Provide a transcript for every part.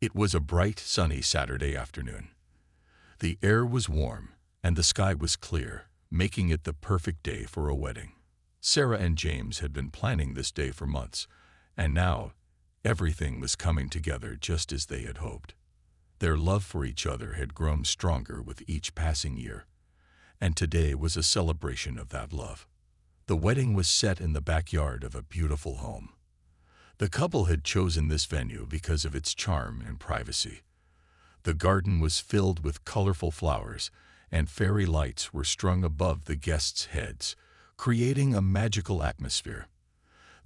It was a bright, sunny Saturday afternoon. The air was warm, and the sky was clear, making it the perfect day for a wedding. Sarah and James had been planning this day for months, and now everything was coming together just as they had hoped. Their love for each other had grown stronger with each passing year, and today was a celebration of that love. The wedding was set in the backyard of a beautiful home. The couple had chosen this venue because of its charm and privacy. The garden was filled with colorful flowers, and fairy lights were strung above the guests' heads, creating a magical atmosphere.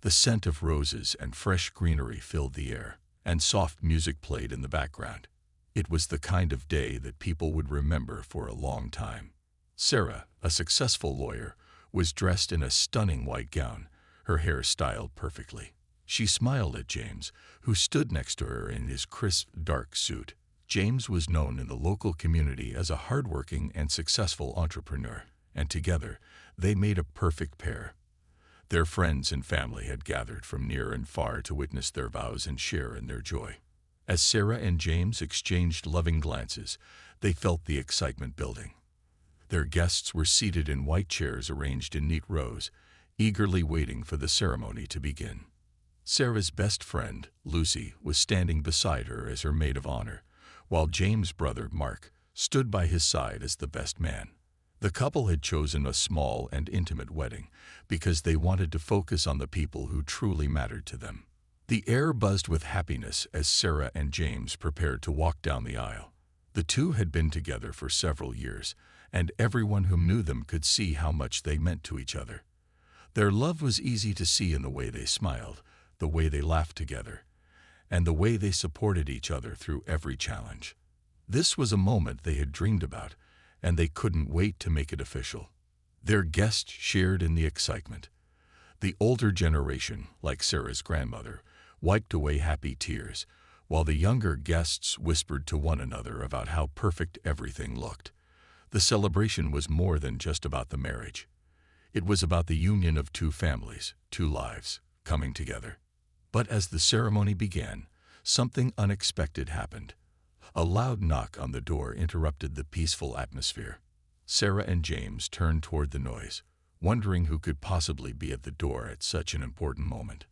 The scent of roses and fresh greenery filled the air, and soft music played in the background. It was the kind of day that people would remember for a long time. Sarah, a successful lawyer, was dressed in a stunning white gown, her hair styled perfectly. She smiled at James, who stood next to her in his crisp, dark suit. James was known in the local community as a hardworking and successful entrepreneur, and together they made a perfect pair. Their friends and family had gathered from near and far to witness their vows and share in their joy. As Sarah and James exchanged loving glances, they felt the excitement building. Their guests were seated in white chairs arranged in neat rows, eagerly waiting for the ceremony to begin. Sarah's best friend, Lucy, was standing beside her as her maid of honor, while James' brother, Mark, stood by his side as the best man. The couple had chosen a small and intimate wedding because they wanted to focus on the people who truly mattered to them. The air buzzed with happiness as Sarah and James prepared to walk down the aisle. The two had been together for several years, and everyone who knew them could see how much they meant to each other. Their love was easy to see in the way they smiled, the way they laughed together, and the way they supported each other through every challenge. This was a moment they had dreamed about, and they couldn't wait to make it official. Their guests shared in the excitement. The older generation, like Sarah's grandmother, wiped away happy tears, while the younger guests whispered to one another about how perfect everything looked. The celebration was more than just about the marriage. It was about the union of two families, two lives, coming together. But as the ceremony began, something unexpected happened. A loud knock on the door interrupted the peaceful atmosphere. Sarah and James turned toward the noise, wondering who could possibly be at the door at such an important moment.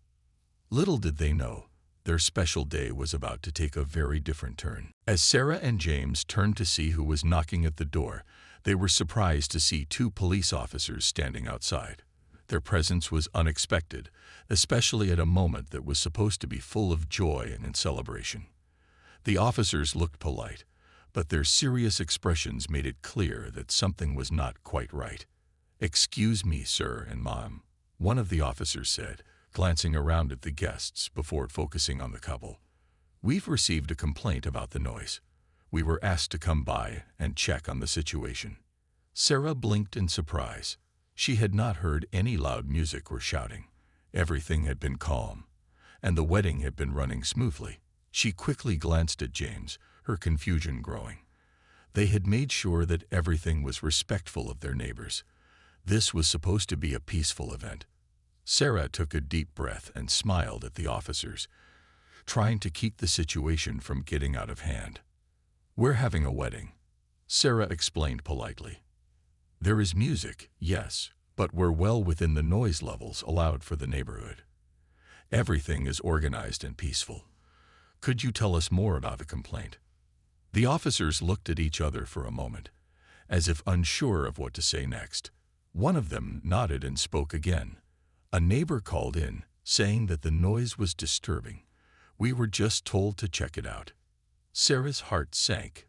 Little did they know, their special day was about to take a very different turn. As Sarah and James turned to see who was knocking at the door, they were surprised to see two police officers standing outside. Their presence was unexpected, especially at a moment that was supposed to be full of joy and celebration. The officers looked polite, but their serious expressions made it clear that something was not quite right. "Excuse me, sir and ma'am," one of the officers said, glancing around at the guests before focusing on the couple. "We've received a complaint about the noise. We were asked to come by and check on the situation." Sarah blinked in surprise. She had not heard any loud music or shouting. Everything had been calm, and the wedding had been running smoothly. She quickly glanced at James, her confusion growing. They had made sure that everything was respectful of their neighbors. This was supposed to be a peaceful event. Sarah took a deep breath and smiled at the officers, trying to keep the situation from getting out of hand. "We're having a wedding," Sarah explained politely. "There is music, yes, but we're well within the noise levels allowed for the neighborhood. Everything is organized and peaceful. Could you tell us more about the complaint?" The officers looked at each other for a moment, as if unsure of what to say next. One of them nodded and spoke again. A neighbor called in, saying that the noise was disturbing. "We were just told to check it out." Sarah's heart sank.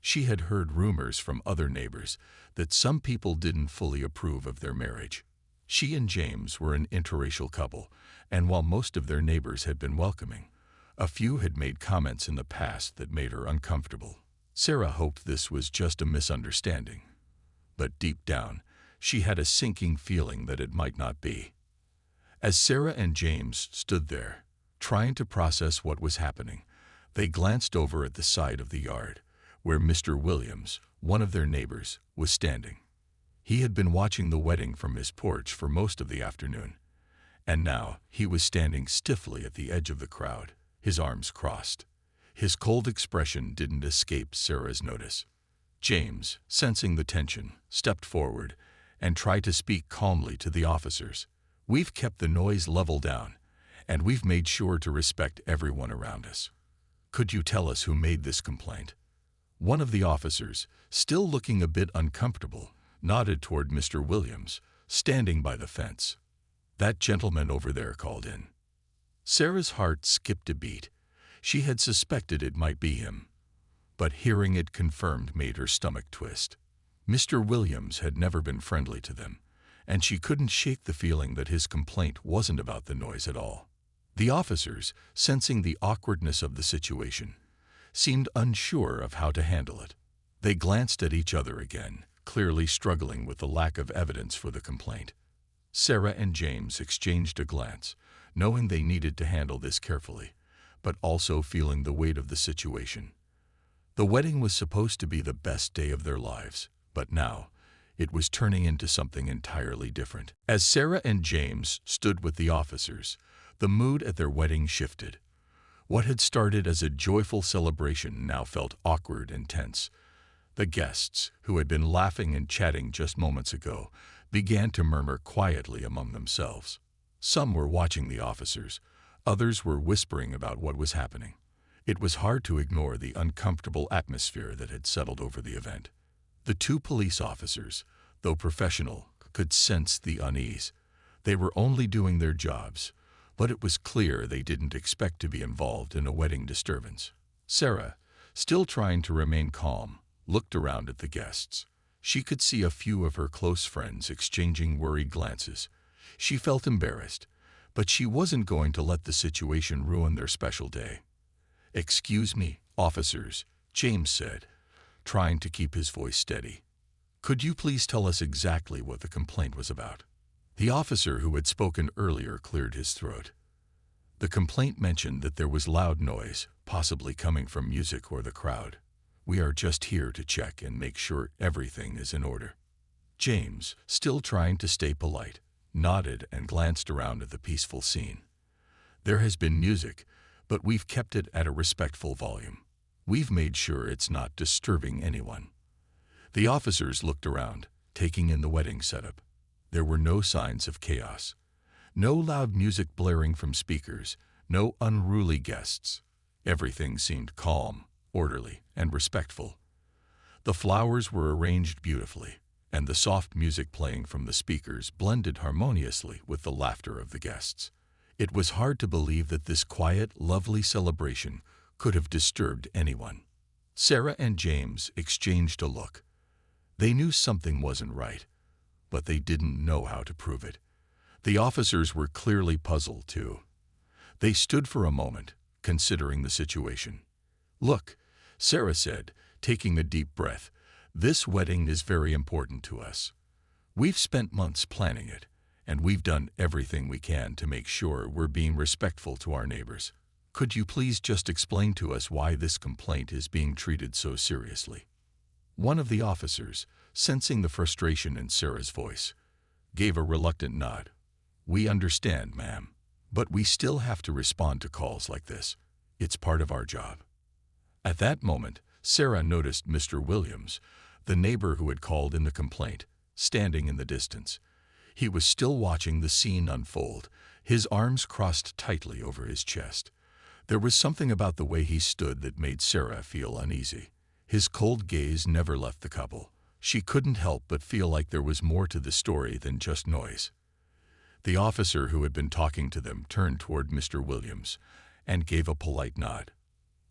She had heard rumors from other neighbors that some people didn't fully approve of their marriage. She and James were an interracial couple, and while most of their neighbors had been welcoming, a few had made comments in the past that made her uncomfortable. Sarah hoped this was just a misunderstanding, but deep down, she had a sinking feeling that it might not be. As Sarah and James stood there, trying to process what was happening, they glanced over at the side of the yard, where Mr. Williams, one of their neighbors, was standing. He had been watching the wedding from his porch for most of the afternoon, and now he was standing stiffly at the edge of the crowd, his arms crossed. His cold expression didn't escape Sarah's notice. James, sensing the tension, stepped forward and tried to speak calmly to the officers. "We've kept the noise level down, and we've made sure to respect everyone around us. Could you tell us who made this complaint?" One of the officers, still looking a bit uncomfortable, nodded toward Mr. Williams, standing by the fence. "That gentleman over there called in." Sarah's heart skipped a beat. She had suspected it might be him, but hearing it confirmed made her stomach twist. Mr. Williams had never been friendly to them, and she couldn't shake the feeling that his complaint wasn't about the noise at all. The officers, sensing the awkwardness of the situation, seemed unsure of how to handle it. They glanced at each other again, clearly struggling with the lack of evidence for the complaint. Sarah and James exchanged a glance, knowing they needed to handle this carefully, but also feeling the weight of the situation. The wedding was supposed to be the best day of their lives, but now it was turning into something entirely different. As Sarah and James stood with the officers, the mood at their wedding shifted. What had started as a joyful celebration now felt awkward and tense. The guests, who had been laughing and chatting just moments ago, began to murmur quietly among themselves. Some were watching the officers, others were whispering about what was happening. It was hard to ignore the uncomfortable atmosphere that had settled over the event. The two police officers, though professional, could sense the unease. They were only doing their jobs, but it was clear they didn't expect to be involved in a wedding disturbance. Sarah, still trying to remain calm, looked around at the guests. She could see a few of her close friends exchanging worried glances. She felt embarrassed, but she wasn't going to let the situation ruin their special day. "Excuse me, officers," James said, trying to keep his voice steady. "Could you please tell us exactly what the complaint was about?" The officer who had spoken earlier cleared his throat. "The complaint mentioned that there was loud noise, possibly coming from music or the crowd. We are just here to check and make sure everything is in order." James, still trying to stay polite, nodded and glanced around at the peaceful scene. "There has been music, but we've kept it at a respectful volume. We've made sure it's not disturbing anyone." The officers looked around, taking in the wedding setup. There were no signs of chaos. No loud music blaring from speakers, no unruly guests. Everything seemed calm, orderly, and respectful. The flowers were arranged beautifully, and the soft music playing from the speakers blended harmoniously with the laughter of the guests. It was hard to believe that this quiet, lovely celebration could have disturbed anyone. Sarah and James exchanged a look. They knew something wasn't right, but they didn't know how to prove it. The officers were clearly puzzled, too. They stood for a moment, considering the situation. "Look," Sarah said, taking a deep breath, "this wedding is very important to us. We've spent months planning it, and we've done everything we can to make sure we're being respectful to our neighbors. Could you please just explain to us why this complaint is being treated so seriously?" One of the officers, sensing the frustration in Sarah's voice, gave a reluctant nod. "We understand, ma'am, but we still have to respond to calls like this. It's part of our job." At that moment, Sarah noticed Mr. Williams, the neighbor who had called in the complaint, standing in the distance. He was still watching the scene unfold, his arms crossed tightly over his chest. There was something about the way he stood that made Sarah feel uneasy. His cold gaze never left the couple. She couldn't help but feel like there was more to the story than just noise. The officer who had been talking to them turned toward Mr. Williams and gave a polite nod.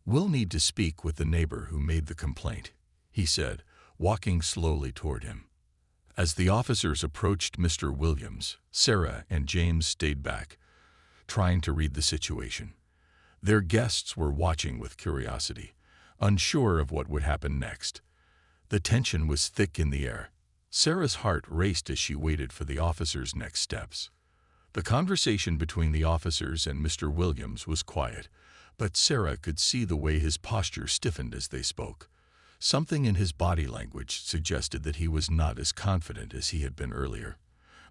"We'll need to speak with the neighbor who made the complaint," he said, walking slowly toward him. As the officers approached Mr. Williams, Sarah and James stayed back, trying to read the situation. Their guests were watching with curiosity, unsure of what would happen next. The tension was thick in the air. Sarah's heart raced as she waited for the officers' next steps. The conversation between the officers and Mr. Williams was quiet, but Sarah could see the way his posture stiffened as they spoke. Something in his body language suggested that he was not as confident as he had been earlier.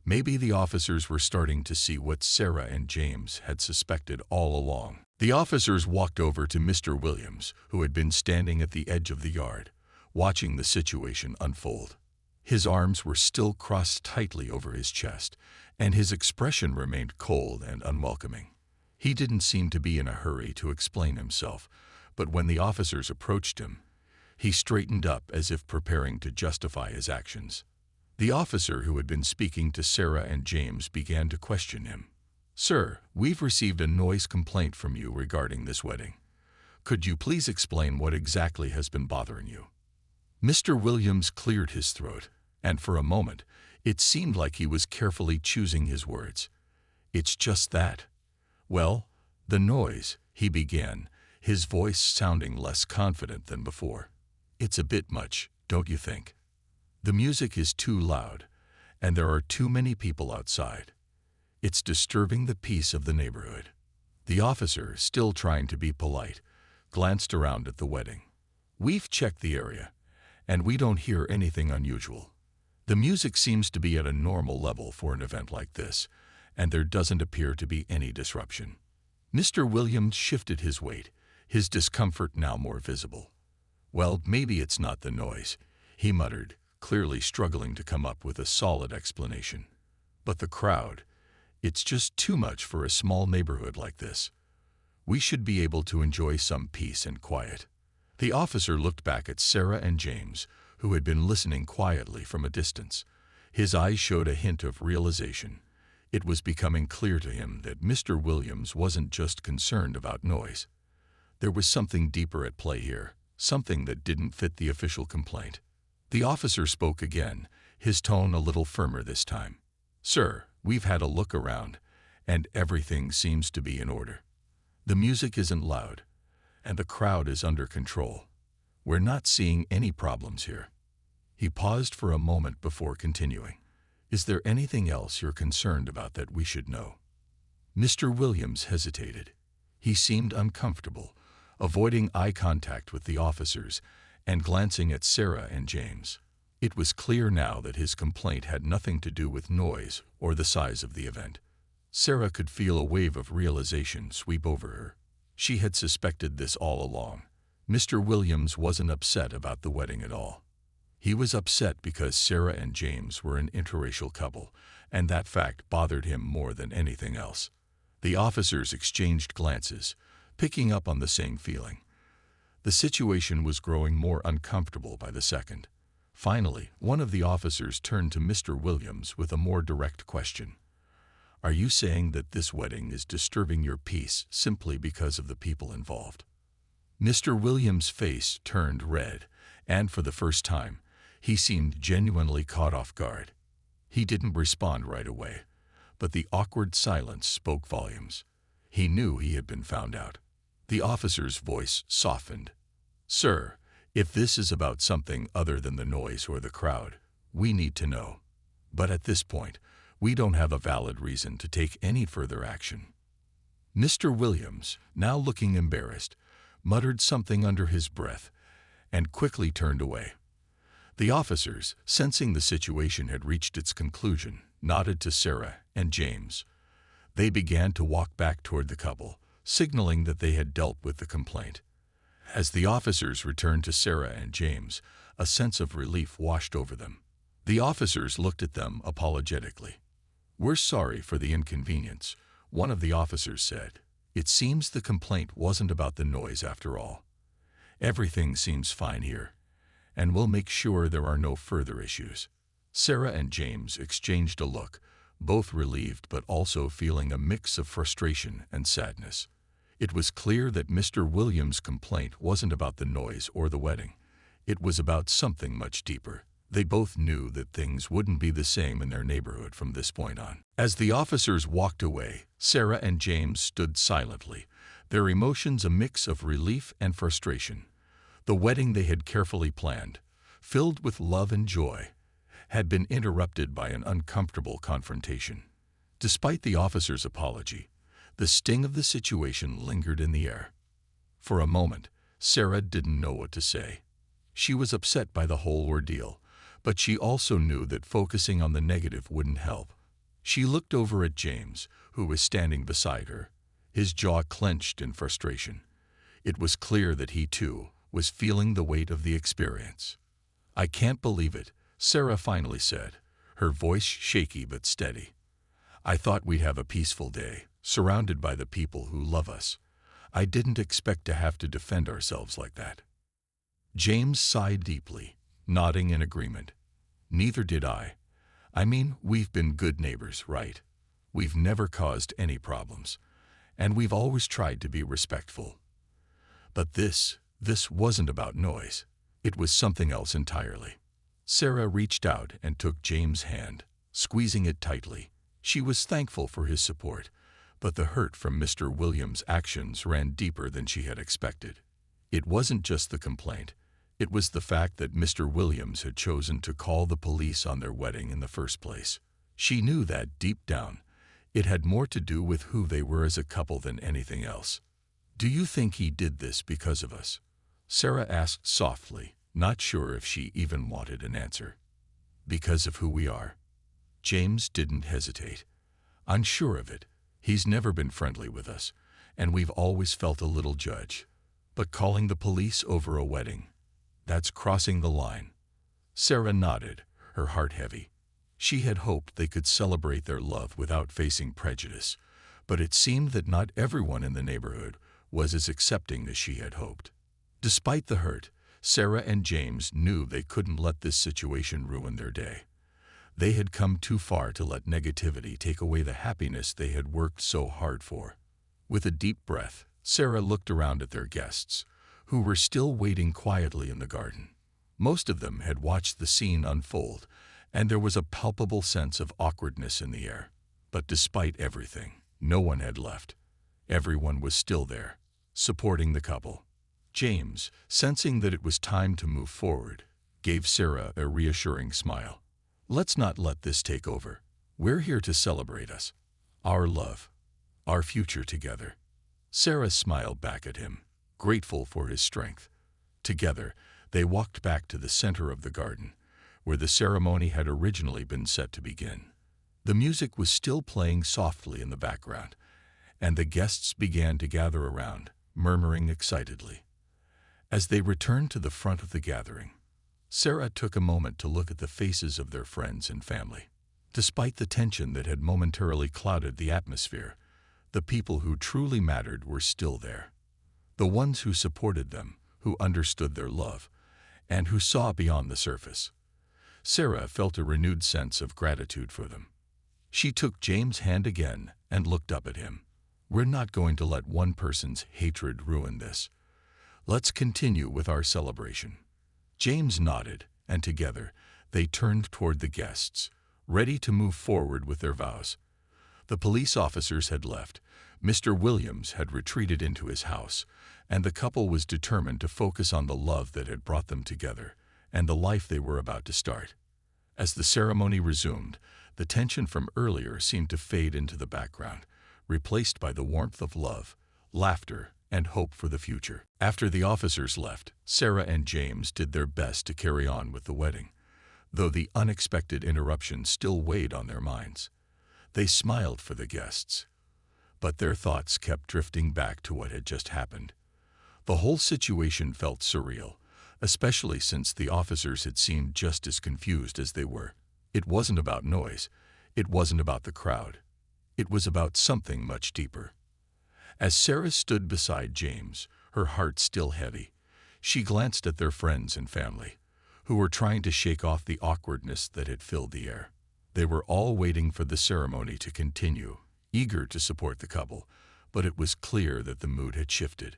Maybe the officers were starting to see what Sarah and James had suspected all along. The officers walked over to Mr. Williams, who had been standing at the edge of the yard, watching the situation unfold. His arms were still crossed tightly over his chest, and his expression remained cold and unwelcoming. He didn't seem to be in a hurry to explain himself, but when the officers approached him, he straightened up as if preparing to justify his actions. The officer who had been speaking to Sarah and James began to question him. "Sir, we've received a noise complaint from you regarding this wedding. Could you please explain what exactly has been bothering you?" Mr. Williams cleared his throat, and for a moment, it seemed like he was carefully choosing his words. "It's just that. Well, the noise," he began, his voice sounding less confident than before. "It's a bit much, don't you think? The music is too loud, and there are too many people outside. It's disturbing the peace of the neighborhood." The officer, still trying to be polite, glanced around at the wedding. "We've checked the area, and we don't hear anything unusual. The music seems to be at a normal level for an event like this, and there doesn't appear to be any disruption." Mr. Williams shifted his weight, his discomfort now more visible. "Well, maybe it's not the noise," he muttered, clearly struggling to come up with a solid explanation. "But the crowd, it's just too much for a small neighborhood like this. We should be able to enjoy some peace and quiet." The officer looked back at Sarah and James, who had been listening quietly from a distance. His eyes showed a hint of realization. It was becoming clear to him that Mr. Williams wasn't just concerned about noise. There was something deeper at play here, something that didn't fit the official complaint. The officer spoke again, his tone a little firmer this time. "Sir, we've had a look around, and everything seems to be in order. The music isn't loud, and the crowd is under control. We're not seeing any problems here." He paused for a moment before continuing. "Is there anything else you're concerned about that we should know?" Mr. Williams hesitated. He seemed uncomfortable, avoiding eye contact with the officers and glancing at Sarah and James. It was clear now that his complaint had nothing to do with noise or the size of the event. Sarah could feel a wave of realization sweep over her. She had suspected this all along. Mr. Williams wasn't upset about the wedding at all. He was upset because Sarah and James were an interracial couple, and that fact bothered him more than anything else. The officers exchanged glances, picking up on the same feeling. The situation was growing more uncomfortable by the second. Finally, one of the officers turned to Mr. Williams with a more direct question. "Are you saying that this wedding is disturbing your peace simply because of the people involved?" Mr. Williams' face turned red, and for the first time, he seemed genuinely caught off guard. He didn't respond right away, but the awkward silence spoke volumes. He knew he had been found out. The officer's voice softened. "Sir, if this is about something other than the noise or the crowd, we need to know. But at this point, we don't have a valid reason to take any further action." Mr. Williams, now looking embarrassed, muttered something under his breath and quickly turned away. The officers, sensing the situation had reached its conclusion, nodded to Sarah and James. They began to walk back toward the couple, signaling that they had dealt with the complaint. As the officers returned to Sarah and James, a sense of relief washed over them. The officers looked at them apologetically. "We're sorry for the inconvenience," one of the officers said. "It seems the complaint wasn't about the noise after all. Everything seems fine here, and we'll make sure there are no further issues." Sarah and James exchanged a look, both relieved but also feeling a mix of frustration and sadness. It was clear that Mr. Williams' complaint wasn't about the noise or the wedding. It was about something much deeper. They both knew that things wouldn't be the same in their neighborhood from this point on. As the officers walked away, Sarah and James stood silently, their emotions a mix of relief and frustration. The wedding they had carefully planned, filled with love and joy, had been interrupted by an uncomfortable confrontation. Despite the officer's apology, the sting of the situation lingered in the air. For a moment, Sarah didn't know what to say. She was upset by the whole ordeal, but she also knew that focusing on the negative wouldn't help. She looked over at James, who was standing beside her, His jaw clenched in frustration. It was clear that he, too, was feeling the weight of the experience. "I can't believe it," Sarah finally said, her voice shaky but steady. "I thought we'd have a peaceful day, surrounded by the people who love us. I didn't expect to have to defend ourselves like that." James sighed deeply, nodding in agreement. "Neither did I. I mean, we've been good neighbors, right? We've never caused any problems, and we've always tried to be respectful. But this wasn't about noise. It was something else entirely." Sarah reached out and took James' hand, squeezing it tightly. She was thankful for his support, but the hurt from Mr. Williams' actions ran deeper than she had expected. It wasn't just the complaint. It was the fact that Mr. Williams had chosen to call the police on their wedding in the first place. She knew that deep down, it had more to do with who they were as a couple than anything else. "Do you think he did this because of us?" Sarah asked softly, not sure if she even wanted an answer. "Because of who we are?" James didn't hesitate. "Unsure of it. He's never been friendly with us, and we've always felt a little judge. But calling the police over a wedding, that's crossing the line." Sarah nodded, her heart heavy. She had hoped they could celebrate their love without facing prejudice, but it seemed that not everyone in the neighborhood was as accepting as she had hoped. Despite the hurt, Sarah and James knew they couldn't let this situation ruin their day. They had come too far to let negativity take away the happiness they had worked so hard for. With a deep breath, Sarah looked around at their guests, who were still waiting quietly in the garden. Most of them had watched the scene unfold, and there was a palpable sense of awkwardness in the air. But despite everything, no one had left. Everyone was still there, supporting the couple. James, sensing that it was time to move forward, gave Sarah a reassuring smile. "Let's not let this take over. We're here to celebrate us, our love, our future together." Sarah smiled back at him, grateful for his strength. Together, they walked back to the center of the garden, where the ceremony had originally been set to begin. The music was still playing softly in the background, and the guests began to gather around, murmuring excitedly. As they returned to the front of the gathering, Sarah took a moment to look at the faces of their friends and family. Despite the tension that had momentarily clouded the atmosphere, the people who truly mattered were still there. The ones who supported them, who understood their love, and who saw beyond the surface. Sarah felt a renewed sense of gratitude for them. She took James' hand again and looked up at him. "We're not going to let one person's hatred ruin this. Let's continue with our celebration." James nodded, and together they turned toward the guests, ready to move forward with their vows. The police officers had left, Mr. Williams had retreated into his house, and the couple was determined to focus on the love that had brought them together and the life they were about to start. As the ceremony resumed, the tension from earlier seemed to fade into the background, replaced by the warmth of love, laughter, and hope for the future. After the officers left, Sarah and James did their best to carry on with the wedding, though the unexpected interruption still weighed on their minds. They smiled for the guests, but their thoughts kept drifting back to what had just happened. The whole situation felt surreal, especially since the officers had seemed just as confused as they were. It wasn't about noise. It wasn't about the crowd. It was about something much deeper. As Sarah stood beside James, her heart still heavy, she glanced at their friends and family, who were trying to shake off the awkwardness that had filled the air. They were all waiting for the ceremony to continue, eager to support the couple, but it was clear that the mood had shifted.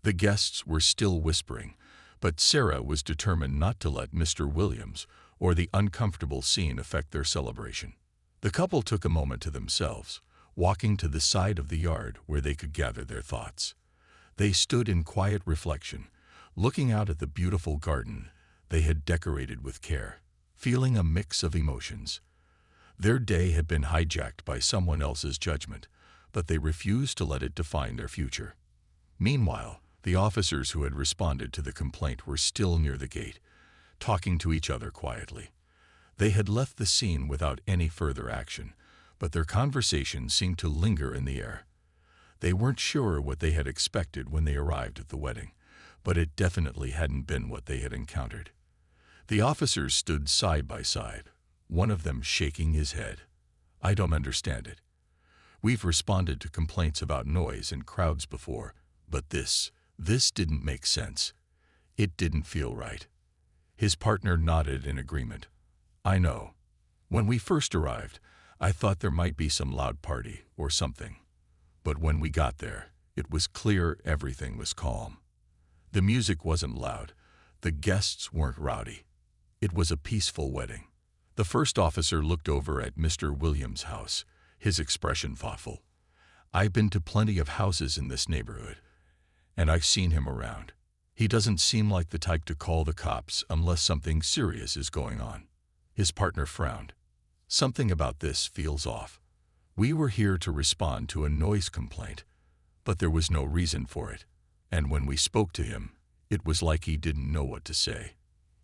The guests were still whispering, but Sarah was determined not to let Mr. Williams or the uncomfortable scene affect their celebration. The couple took a moment to themselves, walking to the side of the yard where they could gather their thoughts. They stood in quiet reflection, looking out at the beautiful garden they had decorated with care, feeling a mix of emotions. Their day had been hijacked by someone else's judgment, but they refused to let it define their future. Meanwhile, the officers who had responded to the complaint were still near the gate, talking to each other quietly. They had left the scene without any further action, but their conversation seemed to linger in the air. They weren't sure what they had expected when they arrived at the wedding, but it definitely hadn't been what they had encountered. The officers stood side by side, one of them shaking his head. "I don't understand it. We've responded to complaints about noise in crowds before, but this didn't make sense. It didn't feel right." His partner nodded in agreement. "I know. When we first arrived, I thought there might be some loud party or something. But when we got there, it was clear everything was calm. The music wasn't loud. The guests weren't rowdy. It was a peaceful wedding." The first officer looked over at Mr. Williams' house, his expression thoughtful. "I've been to plenty of houses in this neighborhood, and I've seen him around. He doesn't seem like the type to call the cops unless something serious is going on." His partner frowned. "Something about this feels off. We were here to respond to a noise complaint, but there was no reason for it. And when we spoke to him, it was like he didn't know what to say.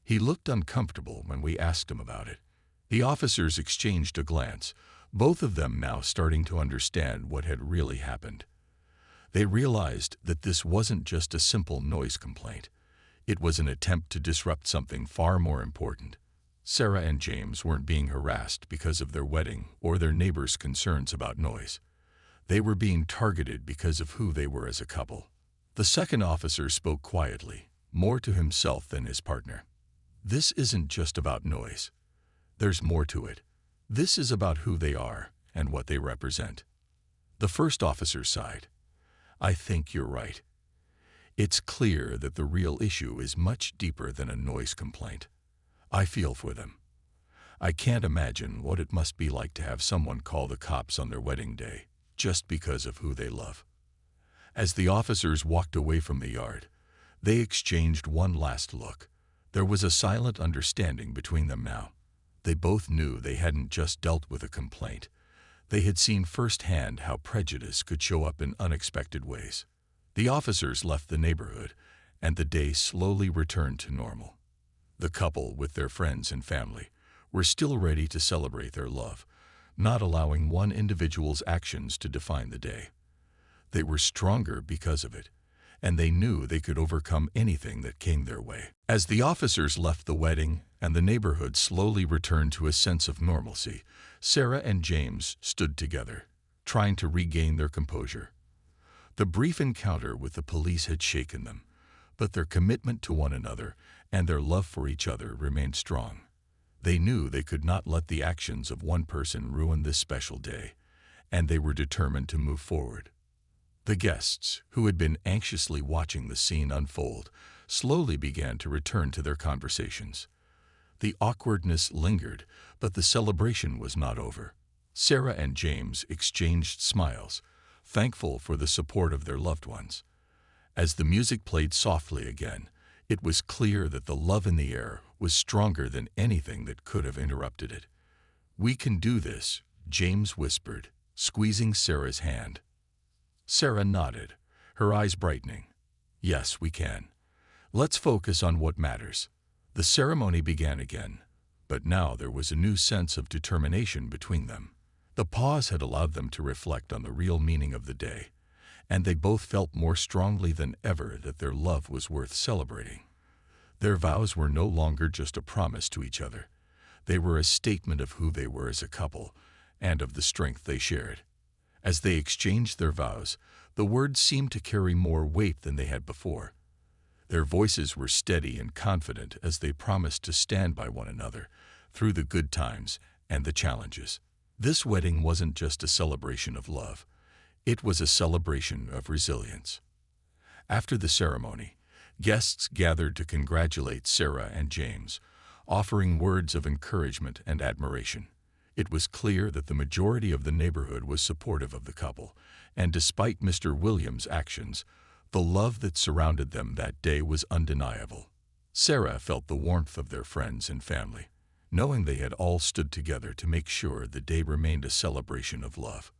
He looked uncomfortable when we asked him about it." The officers exchanged a glance, both of them now starting to understand what had really happened. They realized that this wasn't just a simple noise complaint. It was an attempt to disrupt something far more important. Sarah and James weren't being harassed because of their wedding or their neighbors' concerns about noise. They were being targeted because of who they were as a couple. The second officer spoke quietly, more to himself than his partner. "This isn't just about noise. There's more to it. This is about who they are and what they represent." The first officer sighed. "I think you're right. It's clear that the real issue is much deeper than a noise complaint. I feel for them. I can't imagine what it must be like to have someone call the cops on their wedding day just because of who they love." As the officers walked away from the yard, they exchanged one last look. There was a silent understanding between them now. They both knew they hadn't just dealt with a complaint. They had seen firsthand how prejudice could show up in unexpected ways. The officers left the neighborhood, and the day slowly returned to normal. The couple, with their friends and family, were still ready to celebrate their love, not allowing one individual's actions to define the day. They were stronger because of it, and they knew they could overcome anything that came their way. As the officers left the wedding and the neighborhood slowly returned to a sense of normalcy, Sarah and James stood together, trying to regain their composure. The brief encounter with the police had shaken them, but their commitment to one another and their love for each other remained strong. They knew they could not let the actions of one person ruin this special day, and they were determined to move forward. The guests, who had been anxiously watching the scene unfold, slowly began to return to their conversations. The awkwardness lingered, but the celebration was not over. Sarah and James exchanged smiles, thankful for the support of their loved ones. As the music played softly again, it was clear that the love in the air was stronger than anything that could have interrupted it. "We can do this," James whispered, squeezing Sarah's hand. Sarah nodded, her eyes brightening. "Yes, we can. Let's focus on what matters." The ceremony began again, but now there was a new sense of determination between them. The pause had allowed them to reflect on the real meaning of the day, and they both felt more strongly than ever that their love was worth celebrating. Their vows were no longer just a promise to each other. They were a statement of who they were as a couple and of the strength they shared. As they exchanged their vows, the words seemed to carry more weight than they had before. Their voices were steady and confident as they promised to stand by one another through the good times and the challenges. This wedding wasn't just a celebration of love. It was a celebration of resilience. After the ceremony, guests gathered to congratulate Sarah and James, offering words of encouragement and admiration. It was clear that the majority of the neighborhood was supportive of the couple, and despite Mr. Williams' actions, the love that surrounded them that day was undeniable. Sarah felt the warmth of their friends and family, knowing they had all stood together to make sure the day remained a celebration of love.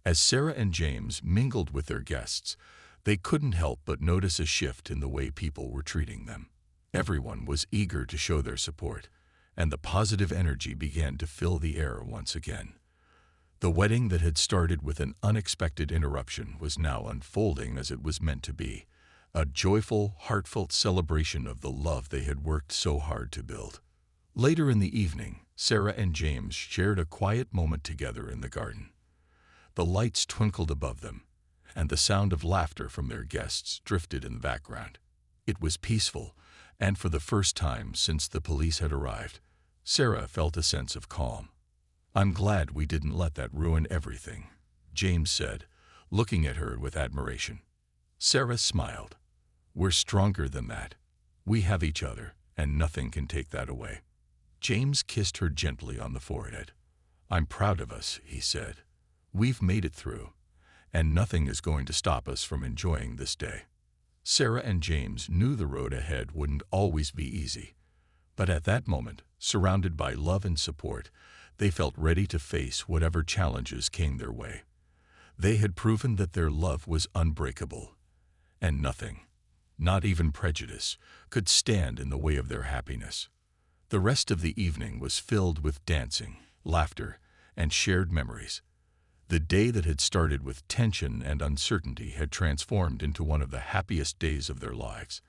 As Sarah and James mingled with their guests, they couldn't help but notice a shift in the way people were treating them. Everyone was eager to show their support, and the positive energy began to fill the air once again. The wedding that had started with an unexpected interruption was now unfolding as it was meant to be, a joyful, heartfelt celebration of the love they had worked so hard to build. Later in the evening, Sarah and James shared a quiet moment together in the garden. The lights twinkled above them, and the sound of laughter from their guests drifted in the background. It was peaceful, and for the first time since the police had arrived, Sarah felt a sense of calm. "I'm glad we didn't let that ruin everything," James said, looking at her with admiration. Sarah smiled. "We're stronger than that. We have each other, and nothing can take that away." James kissed her gently on the forehead. "I'm proud of us," he said. "We've made it through, and nothing is going to stop us from enjoying this day." Sarah and James knew the road ahead wouldn't always be easy, but at that moment, surrounded by love and support, they felt ready to face whatever challenges came their way. They had proven that their love was unbreakable, and nothing, not even prejudice, could stand in the way of their happiness. The rest of the evening was filled with dancing, laughter, and shared memories. The day that had started with tension and uncertainty had transformed into one of the happiest days of their lives,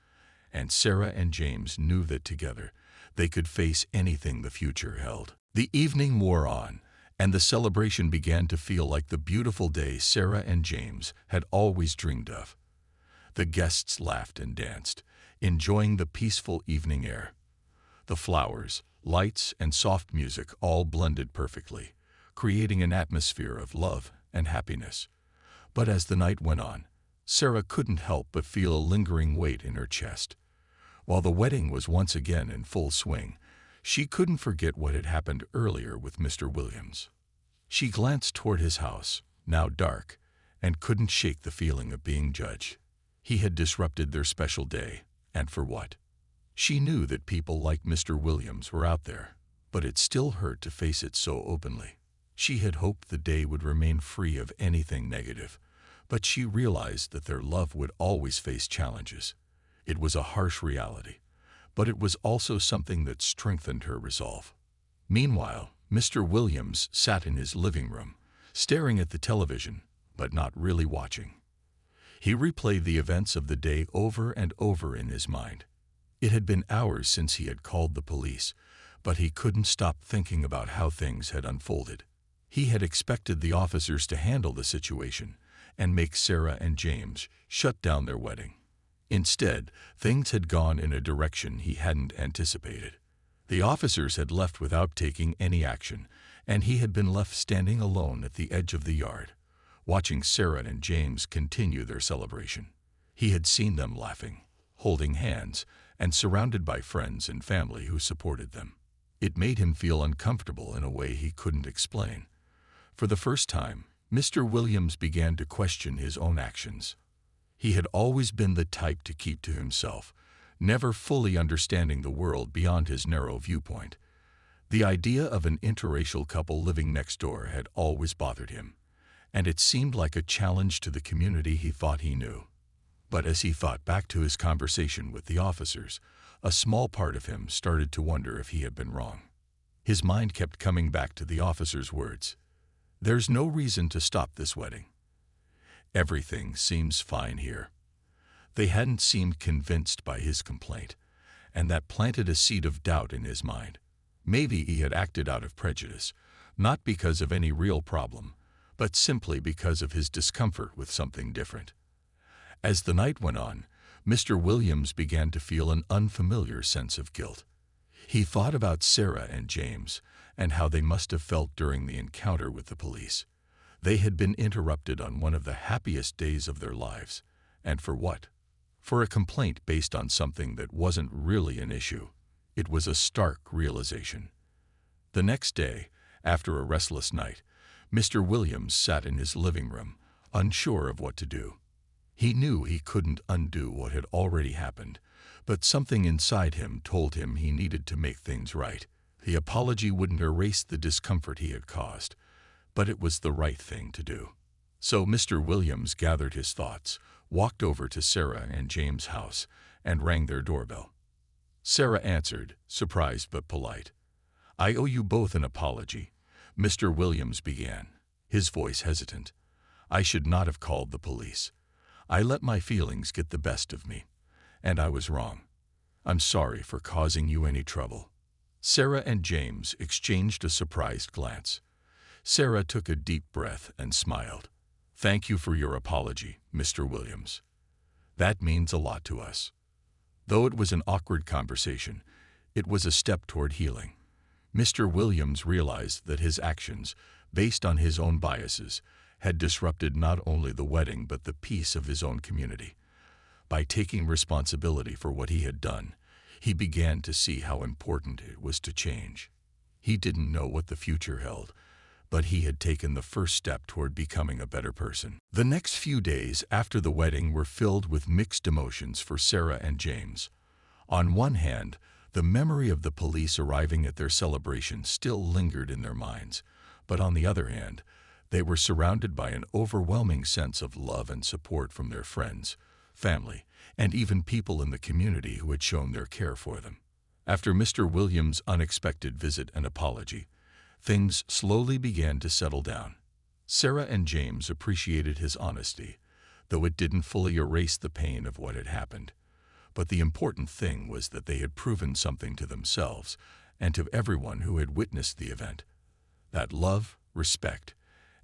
and Sarah and James knew that together they could face anything the future held. The evening wore on, and the celebration began to feel like the beautiful day Sarah and James had always dreamed of. The guests laughed and danced, enjoying the peaceful evening air. The flowers, lights, and soft music all blended perfectly, creating an atmosphere of love and happiness. But as the night went on, Sarah couldn't help but feel a lingering weight in her chest. While the wedding was once again in full swing, she couldn't forget what had happened earlier with Mr. Williams. She glanced toward his house, now dark, and couldn't shake the feeling of being judged. He had disrupted their special day, and for what? She knew that people like Mr. Williams were out there, but it still hurt to face it so openly. She had hoped the day would remain free of anything negative, but she realized that their love would always face challenges. It was a harsh reality, but it was also something that strengthened her resolve. Meanwhile, Mr. Williams sat in his living room, staring at the television, but not really watching. He replayed the events of the day over and over in his mind. It had been hours since he had called the police, but he couldn't stop thinking about how things had unfolded. He had expected the officers to handle the situation and make Sarah and James shut down their wedding. Instead, things had gone in a direction he hadn't anticipated. The officers had left without taking any action, and he had been left standing alone at the edge of the yard, watching Sarah and James continue their celebration. He had seen them laughing, holding hands, and surrounded by friends and family who supported them. It made him feel uncomfortable in a way he couldn't explain. For the first time, Mr. Williams began to question his own actions. He had always been the type to keep to himself, never fully understanding the world beyond his narrow viewpoint. The idea of an interracial couple living next door had always bothered him, and it seemed like a challenge to the community he thought he knew. But as he thought back to his conversation with the officers, a small part of him started to wonder if he had been wrong. His mind kept coming back to the officers' words, "There's no reason to stop this wedding. Everything seems fine here." They hadn't seemed convinced by his complaint, and that planted a seed of doubt in his mind. Maybe he had acted out of prejudice, not because of any real problem, but simply because of his discomfort with something different. As the night went on, Mr. Williams began to feel an unfamiliar sense of guilt. He thought about Sarah and James and how they must have felt during the encounter with the police. They had been interrupted on one of the happiest days of their lives. And for what? For a complaint based on something that wasn't really an issue. It was a stark realization. The next day, after a restless night, Mr. Williams sat in his living room, unsure of what to do. He knew he couldn't undo what had already happened, but something inside him told him he needed to make things right. The apology wouldn't erase the discomfort he had caused, but it was the right thing to do. So Mr. Williams gathered his thoughts, walked over to Sarah and James' house, and rang their doorbell. Sarah answered, surprised but polite. "I owe you both an apology," Mr. Williams began. his voice hesitant. "I should not have called the police. I let my feelings get the best of me, and I was wrong. I'm sorry for causing you any trouble." Sarah and James exchanged a surprised glance. Sarah took a deep breath and smiled. "Thank you for your apology, Mr. Williams. That means a lot to us." Though it was an awkward conversation, it was a step toward healing. Mr. Williams realized that his actions, based on his own biases, had disrupted not only the wedding but the peace of his own community. By taking responsibility for what he had done, he began to see how important it was to change. He didn't know what the future held, but he had taken the first step toward becoming a better person. The next few days after the wedding were filled with mixed emotions for Sarah and James. On one hand, the memory of the police arriving at their celebration still lingered in their minds, but on the other hand, they were surrounded by an overwhelming sense of love and support from their friends, family, and even people in the community who had shown their care for them. After Mr. Williams' unexpected visit and apology, things slowly began to settle down. Sarah and James appreciated his honesty, though it didn't fully erase the pain of what had happened. But the important thing was that they had proven something to themselves and to everyone who had witnessed the event, that love, respect,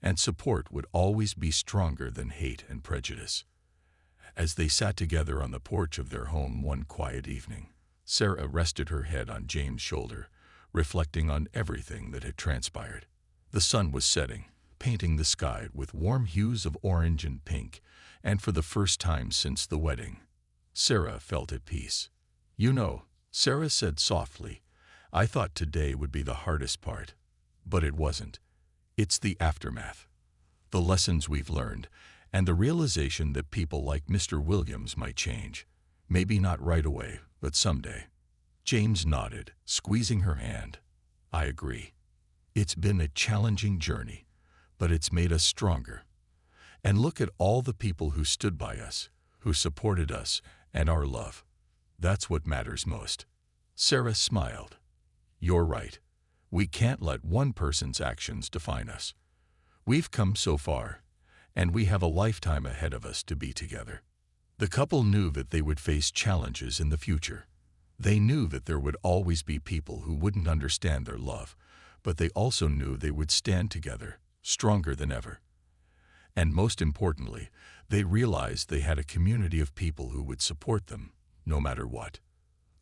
and support would always be stronger than hate and prejudice. As they sat together on the porch of their home one quiet evening, Sarah rested her head on James' shoulder, reflecting on everything that had transpired. The sun was setting, painting the sky with warm hues of orange and pink, and for the first time since the wedding, Sarah felt at peace. "You know," Sarah said softly, "I thought today would be the hardest part, but it wasn't. It's the aftermath, the lessons we've learned, and the realization that people like Mr. Williams might change. Maybe not right away, but someday." James nodded, squeezing her hand. "I agree. It's been a challenging journey, but it's made us stronger. And look at all the people who stood by us, who supported us, and our love. That's what matters most." Sarah smiled. "You're right. We can't let one person's actions define us. We've come so far, and we have a lifetime ahead of us to be together." The couple knew that they would face challenges in the future. They knew that there would always be people who wouldn't understand their love, but they also knew they would stand together, stronger than ever. And most importantly, they realized they had a community of people who would support them, no matter what.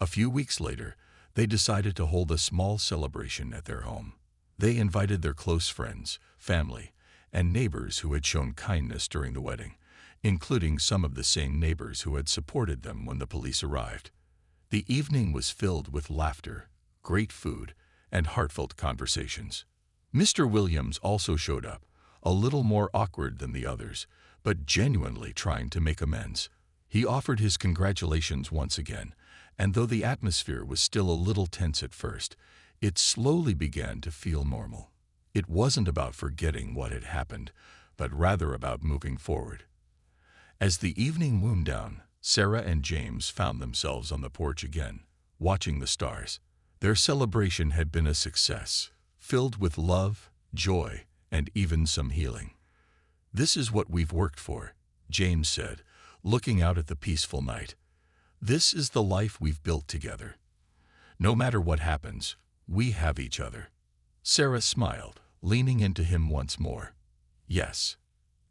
A few weeks later, they decided to hold a small celebration at their home. They invited their close friends, family, and neighbors who had shown kindness during the wedding, including some of the same neighbors who had supported them when the police arrived. The evening was filled with laughter, great food, and heartfelt conversations. Mr. Williams also showed up, a little more awkward than the others, but genuinely trying to make amends. He offered his congratulations once again, and though the atmosphere was still a little tense at first, it slowly began to feel normal. It wasn't about forgetting what had happened, but rather about moving forward. As the evening wound down, Sarah and James found themselves on the porch again, watching the stars. Their celebration had been a success, filled with love, joy, and even some healing. "This is what we've worked for," James said, looking out at the peaceful night. "This is the life we've built together. No matter what happens, we have each other." Sarah smiled, leaning into him once more. "Yes,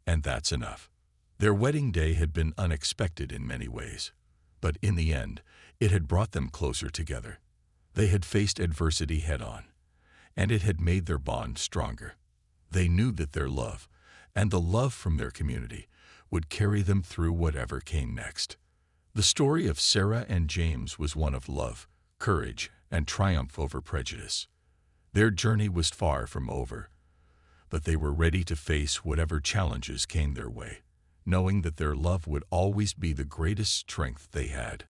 and that's enough." Their wedding day had been unexpected in many ways, but in the end, it had brought them closer together. They had faced adversity head-on, and it had made their bond stronger. They knew that their love, and the love from their community, would carry them through whatever came next. The story of Sarah and James was one of love, courage, and triumph over prejudice. Their journey was far from over, but they were ready to face whatever challenges came their way, knowing that their love would always be the greatest strength they had.